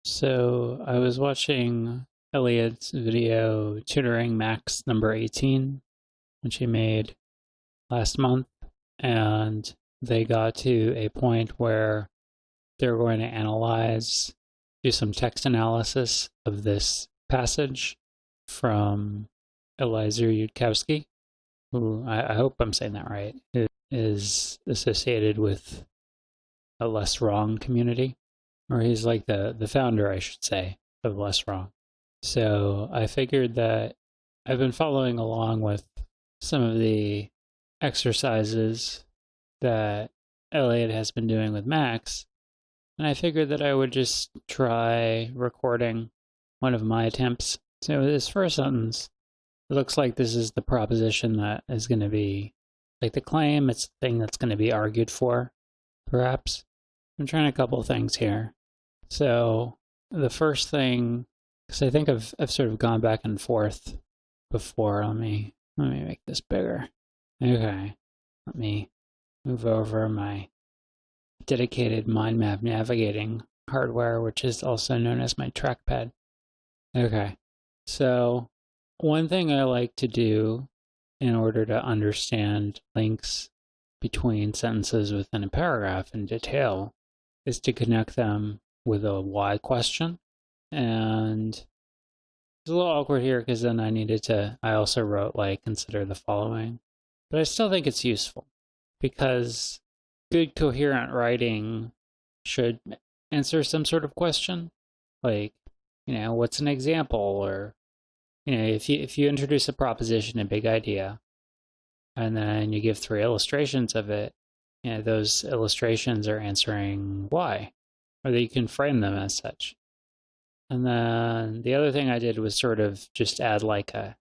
So I was watching Elliot's video Tutoring Max number 18, which he made last month, and they got to a point where they're going to do some text analysis of this passage from Eliezer Yudkowsky, who I hope I'm saying that right, is associated with a Less Wrong community, or he's like the founder, I should say, of Less Wrong. So I figured that I've been following along with some of the exercises that Elliot has been doing with Max, and I figured that I would just try recording one of my attempts. So this first sentence, it looks like this is the proposition that is going to be like the claim. It's the thing that's going to be argued for, perhaps. I'm trying a couple things here. So the first thing, because I think I've sort of gone back and forth before. Let me make this bigger. Okay, let me move over my dedicated mind map navigating hardware, which is also known as my trackpad. Okay, so one thing I like to do in order to understand links between sentences within a paragraph in detail is to connect them with a why question. And it's a little awkward here because then I also wrote like, consider the following. But I still think it's useful because good coherent writing should answer some sort of question. Like, what's an example? Or, if you introduce a proposition, a big idea, and then you give 3 illustrations of it, those illustrations are answering why, or that you can frame them as such. And then the other thing I did was sort of just add like a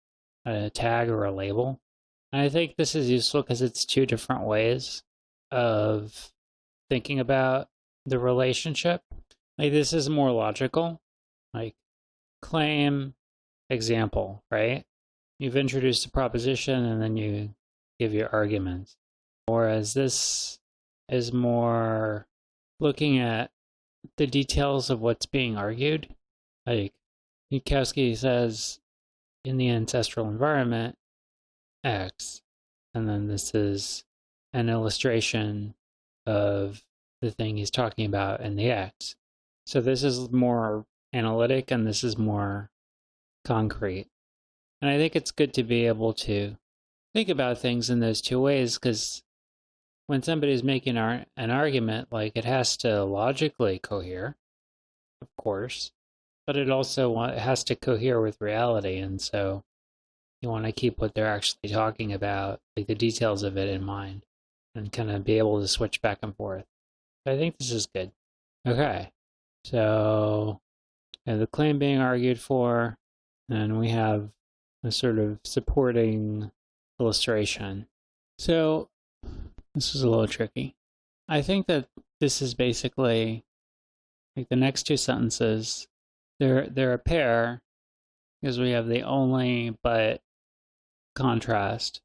tag or a label. And I think this is useful because it's 2 different ways of thinking about the relationship. Like this is more logical, like claim, example, right? You've introduced a proposition and then you give your arguments. Whereas this is more looking at the details of what's being argued. Like Yudkowsky says, in the ancestral environment, X, and then this is an illustration of the thing he's talking about in the X. So this is more analytic and this is more concrete. And I think it's good to be able to think about things in those 2 ways because when somebody's making an argument, like it has to logically cohere, of course, but it also has to cohere with reality. And so you want to keep what they're actually talking about, like the details of it in mind, and kind of be able to switch back and forth. I think this is good. Okay, so the claim being argued for, and we have a sort of supporting illustration. So this is a little tricky. I think that this is basically like the next 2 sentences. They're a pair because we have the only but contrast.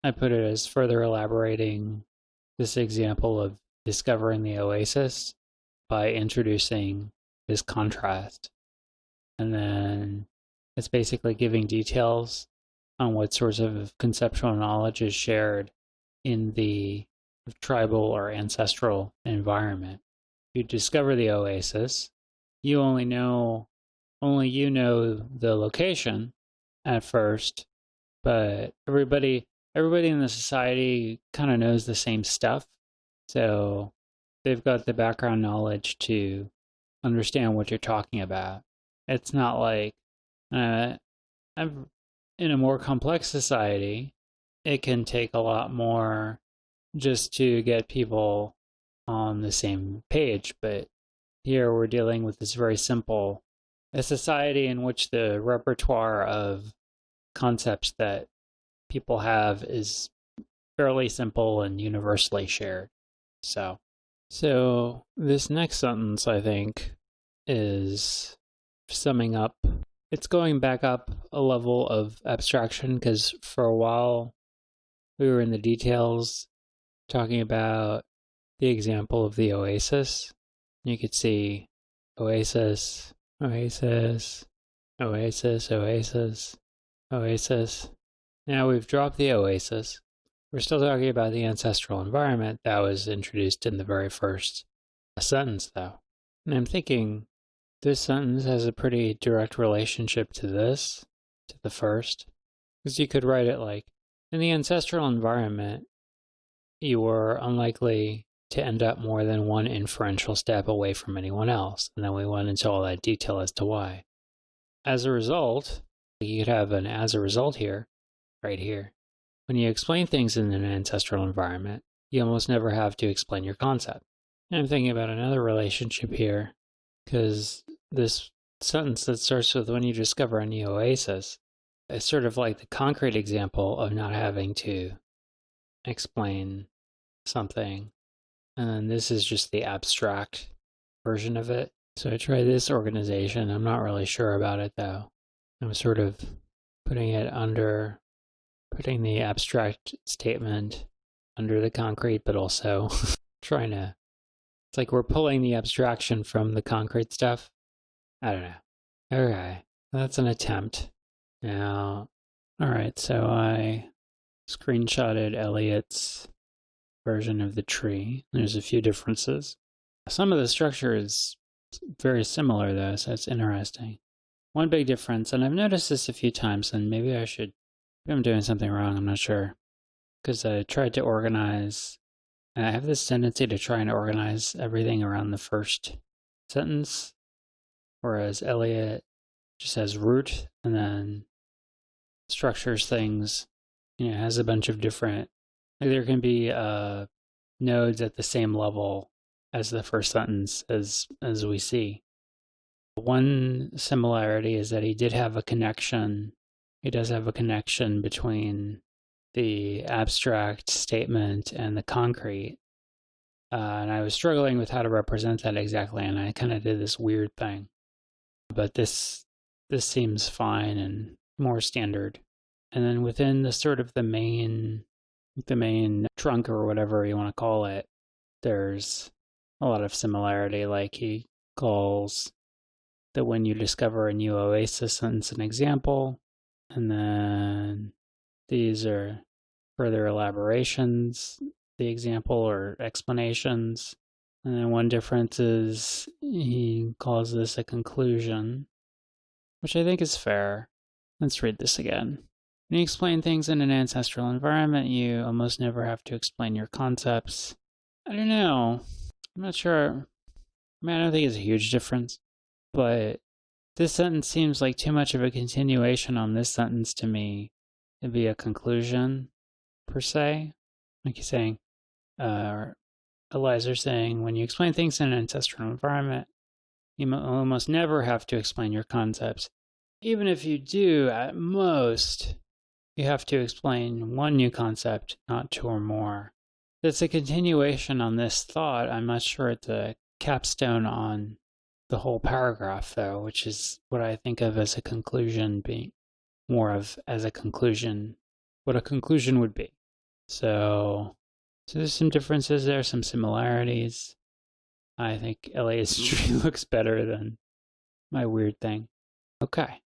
I put it as further elaborating this example of discovering the oasis by introducing this contrast. And then it's basically giving details on what sorts of conceptual knowledge is shared in the tribal or ancestral environment. You discover the oasis, you only you know the location at first, but everybody in the society kind of knows the same stuff. So they've got the background knowledge to understand what you're talking about. It's not like I'm in a more complex society, it can take a lot more just to get people on the same page. But here we're dealing with this very simple, a society in which the repertoire of concepts that people have is fairly simple and universally shared. So this next sentence, I think, is summing up. It's going back up a level of abstraction because for a while we were in the details talking about the example of the oasis. You could see oasis, oasis, oasis, oasis, oasis. Now we've dropped the oasis. We're still talking about the ancestral environment that was introduced in the very first sentence, though. And I'm thinking this sentence has a pretty direct relationship to this, to the first. Because you could write it like, in the ancestral environment, you were unlikely to end up more than one inferential step away from anyone else. And then we went into all that detail as to why. As a result, you could have an as a result here, right here. When you explain things in an ancestral environment, you almost never have to explain your concept. And I'm thinking about another relationship here, because this sentence that starts with when you discover a new oasis is sort of like the concrete example of not having to explain something. And then this is just the abstract version of it. So I tried this organization. I'm not really sure about it though. I'm sort of putting the abstract statement under the concrete, but also trying to, it's like we're pulling the abstraction from the concrete stuff. I don't know. Okay, that's an attempt. Now, all right, so I screenshotted Elliot's version of the tree. There's a few differences. Some of the structure is very similar though, so it's interesting. One big difference, and I've noticed this a few times, and maybe I'm doing something wrong, I'm not sure. Because I tried to organize, and I have this tendency to try and organize everything around the first sentence, whereas Elliot just has root and then structures things, has a bunch of different, like there can be nodes at the same level as the first sentence as we see. One similarity is that he does have a connection between the abstract statement and the concrete. And I was struggling with how to represent that exactly, and I kind of did this weird thing. But this seems fine and more standard. And then within the sort of the main trunk or whatever you want to call it, there's a lot of similarity. Like he calls the when you discover a new oasis sentence an example, and then these are further elaborations, the example or explanations. And then one difference is he calls this a conclusion, which I think is fair. Let's read this again. When you explain things in an ancestral environment, you almost never have to explain your concepts. I don't know. I'm not sure. I don't think it's a huge difference. But this sentence seems like too much of a continuation on this sentence to me to be a conclusion, per se. Like he's saying, Eliza's saying, when you explain things in an ancestral environment, you almost never have to explain your concepts. Even if you do, at most, you have to explain one new concept, not two or more. It's a continuation on this thought. I'm not sure it's a capstone on the whole paragraph, though, which is what I think of as a conclusion, being more of as a conclusion, what a conclusion would be. So there's some differences there, some similarities. I think Ellis Tree looks better than my weird thing. Okay.